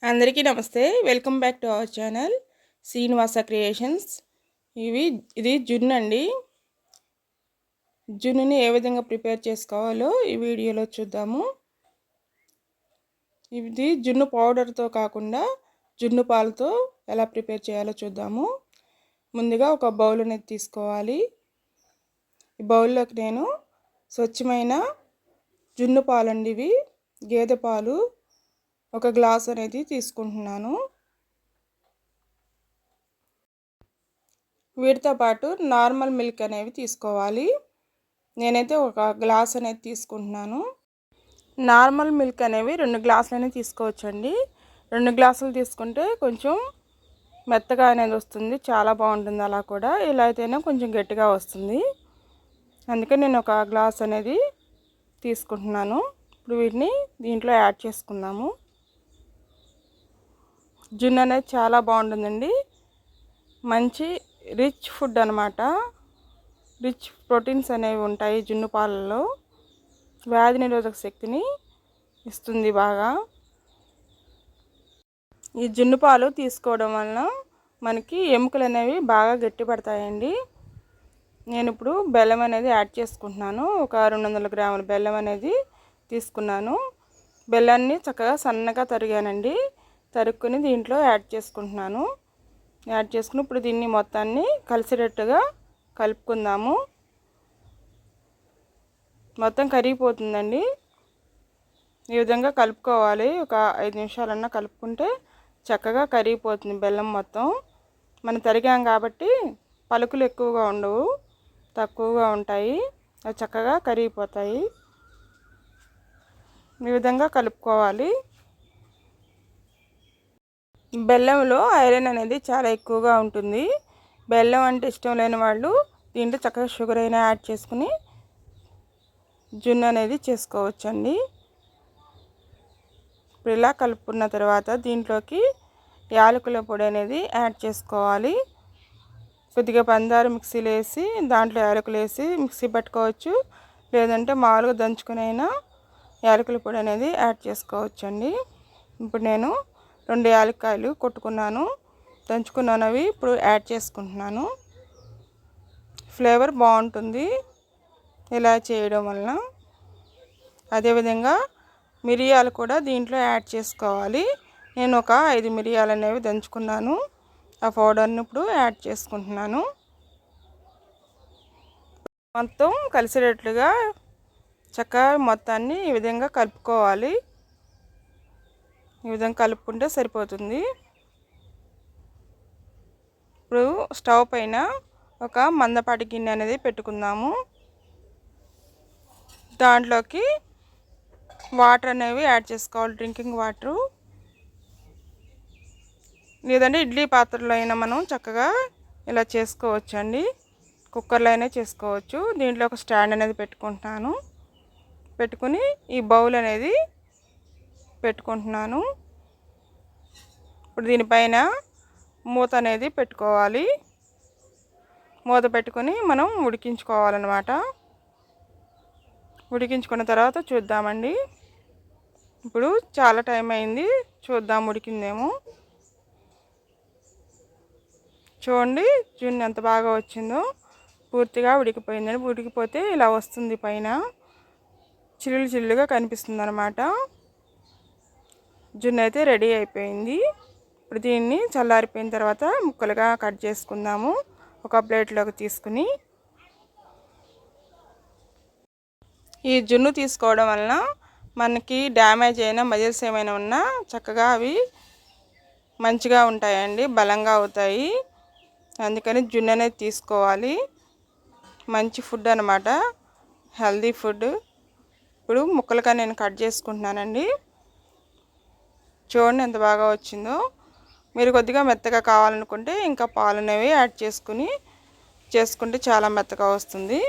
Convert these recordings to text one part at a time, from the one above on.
అందరికీ నమస్తే. Welcome back to our channel Srinivasa creations. ఇది జున్ను అండి. జున్నుని ఏ విధంగా ప్రిపేర్ చేసుకోవాలో ఈ వీడియోలో చూద్దాము. ఇది జున్ను పౌడర్తో కాకుండా జున్ను పాలతో ఎలా ప్రిపేర్ చేయాలో చూద్దాము. ముందుగా ఒక బౌల్ అనేది తీసుకోవాలి. ఈ బౌల్లోకి నేను స్వచ్ఛమైన జున్ను పాలండి, ఇవి గేదె పాలు ఒక గ్లాస్ అనేది తీసుకుంటున్నాను. వీటితో పాటు నార్మల్ మిల్క్ అనేవి తీసుకోవాలి. నేనైతే ఒక గ్లాస్ అనేది తీసుకుంటున్నాను. నార్మల్ మిల్క్ అనేవి 2 గ్లాసులు తీసుకోవచ్చండి. 2 గ్లాసులు తీసుకుంటే కొంచెం మెత్తగా అనేది వస్తుంది, చాలా బాగుంటుంది. అలా కూడా ఇలా అయితేనే కొంచెం గట్టిగా వస్తుంది. అందుకే నేను ఒక గ్లాస్ అనేది తీసుకుంటున్నాను. ఇప్పుడు వీటిని దీంట్లో యాడ్ చేసుకుందాము. జున్ను అనేది చాలా బాగుంటుందండి. మంచి రిచ్ ఫుడ్ అనమాట. రిచ్ ప్రోటీన్స్ అనేవి ఉంటాయి జున్ను పాలలో. వ్యాధి నిరోధక శక్తిని ఇస్తుంది బాగా. ఈ జున్ను పాలు తీసుకోవడం వలన మనకి ఎముకలు అనేవి బాగా గట్టిపడతాయండి. నేను ఇప్పుడు బెల్లం అనేది యాడ్ చేసుకుంటున్నాను. ఒక 200 గ్రాముల బెల్లం అనేది తీసుకున్నాను. బెల్లాన్ని చక్కగా సన్నగా తరిగానండి. తరుక్కుని దీంట్లో యాడ్ చేసుకుంటున్నాను. యాడ్ చేసుకుని ఇప్పుడు దీన్ని మొత్తాన్ని కలిసేటట్టుగా కలుపుకుందాము. మొత్తం కరిగిపోతుందండి. ఈ విధంగా కలుపుకోవాలి. ఒక 5 నిమిషాలన్నా కలుపుకుంటే చక్కగా కరిగిపోతుంది బెల్లం మొత్తం. మనం తరిగాం కాబట్టి పలుకులు ఎక్కువగా ఉండవు, తక్కువగా ఉంటాయి. అవి చక్కగా కరిగిపోతాయి. ఈ విధంగా కలుపుకోవాలి. బెల్లంలో ఐరన్ అనేది చాలా ఎక్కువగా ఉంటుంది. బెల్లం అంటే ఇష్టం లేని వాళ్ళు దీంట్లో చక్కగా షుగర్ అయినా యాడ్ చేసుకుని జున్ను అనేది చేసుకోవచ్చండి. ఇప్పుడు ఇలా కలుపుకున్న తర్వాత దీంట్లోకి యాలకుల పొడి అనేది యాడ్ చేసుకోవాలి. కొద్దిగా పందారు మిక్సీలో వేసి దాంట్లో యాలకులు వేసి మిక్సీ పట్టుకోవచ్చు, లేదంటే మామూలుగా దంచుకునైనా యాలకుల పొడి అనేది యాడ్ చేసుకోవచ్చండి. ఇప్పుడు నేను 2 యాలక్కాయలు కొట్టుకున్నాను, దంచుకున్నాను. అవి ఇప్పుడు యాడ్ చేసుకుంటున్నాను. ఫ్లేవర్ బాగుంటుంది ఇలా చేయడం వలన. అదేవిధంగా మిరియాలు కూడా దీంట్లో యాడ్ చేసుకోవాలి. నేను ఒక 5 మిరియాలు అనేవి దంచుకున్నాను. ఆ పౌడర్ని ఇప్పుడు యాడ్ చేసుకుంటున్నాను. మొత్తం కలిసేటట్లుగా చక్కగా మొత్తాన్ని ఈ విధంగా కలుపుకోవాలి. ఈ విధంగా కలుపుకుంటే సరిపోతుంది. ఇప్పుడు స్టవ్ పైన ఒక మందపాటి గిన్నె అనేది పెట్టుకుందాము. దాంట్లోకి వాటర్ అనేవి యాడ్ చేసుకోవాలి, డ్రింకింగ్ వాటరు. లేదంటే ఇడ్లీ పాత్రలో అయినా మనం చక్కగా ఇలా చేసుకోవచ్చండి. కుక్కర్లో అయినా చేసుకోవచ్చు. దీంట్లో ఒక స్టాండ్ అనేది పెట్టుకుంటున్నాను. పెట్టుకుని ఈ బౌల్ అనేది పెట్టుకుంటున్నాను. ఇప్పుడు దీనిపైన మూత అనేది పెట్టుకోవాలి. మూత పెట్టుకొని మనం ఉడికించుకోవాలన్నమాట. ఉడికించుకున్న తర్వాత చూద్దామండి. ఇప్పుడు చాలా టైం అయింది, చూద్దాం ఉడికిందేమో. చూడండి జున్ను ఎంత బాగా వచ్చిందో. పూర్తిగా ఉడికిపోయిందని. ఉడికిపోతే ఇలా వస్తుంది, పైన చిల్లులు చిల్లుగా కనిపిస్తుంది అన్నమాట. జున్ను అయితే రెడీ అయిపోయింది. ఇప్పుడు దీన్ని చల్లారిపోయిన తర్వాత ముక్కలుగా కట్ చేసుకుందాము. ఒక ప్లేట్లోకి తీసుకుని ఈ జున్ను తీసుకోవడం వలన మనకి డ్యామేజ్ అయిన మజిల్స్ ఏమైనా ఉన్నా చక్కగా అవి మంచిగా ఉంటాయండి, బలంగా అవుతాయి. అందుకని జున్ను అనేది తీసుకోవాలి. మంచి ఫుడ్ అన్నమాట, హెల్దీ ఫుడ్. ఇప్పుడు ముక్కలుగా నేను కట్ చేసుకుంటున్నానండి. చూడండి ఎంత బాగా వచ్చిందో. మీరు కొద్దిగా మెత్తగా కావాలనుకుంటే ఇంకా పాలు అనేవి యాడ్ చేసుకుంటే చాలా మెత్తగా వస్తుంది.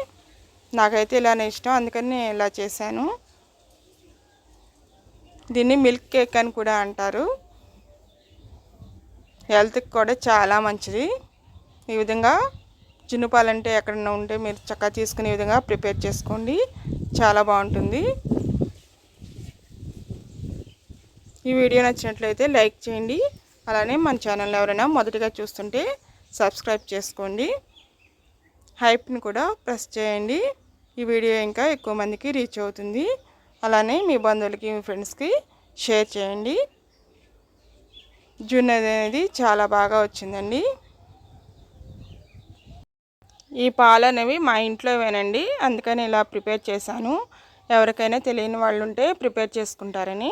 నాకైతే ఇలానే ఇష్టం, అందుకని నేను ఇలా చేశాను. దీన్ని మిల్క్ కేక్ అని కూడా అంటారు. హెల్త్కి కూడా చాలా మంచిది. ఈ విధంగా జున్ను పాలంటే ఎక్కడన్నా ఉంటే మీరు చక్కగా తీసుకునే విధంగా ప్రిపేర్ చేసుకోండి, చాలా బాగుంటుంది. ఈ వీడియో నచ్చినట్లయితే లైక్ చేయండి. అలానే మన ఛానల్ ఎవరైనా మొదటిగా చూస్తుంటే సబ్స్క్రైబ్ చేసుకోండి. హైప్ని కూడా ప్రెస్ చేయండి. ఈ వీడియో ఇంకా ఎక్కువ మందికి రీచ్ అవుతుంది. అలానే మీ బంధువులకి మీ ఫ్రెండ్స్కి షేర్ చేయండి. జున్ను అనేది చాలా బాగా వచ్చిందండి. ఈ పాలు అనేవి మా ఇంట్లోవేనండి, అందుకని ఇలా ప్రిపేర్ చేశాను. ఎవరికైనా తెలియని వాళ్ళు ఉంటే ప్రిపేర్ చేసుకుంటారని.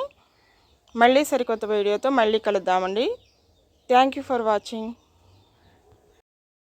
మళ్ళీ సరికొత్త వీడియోతో మళ్ళీ కలుద్దామండి. Thank you for watching.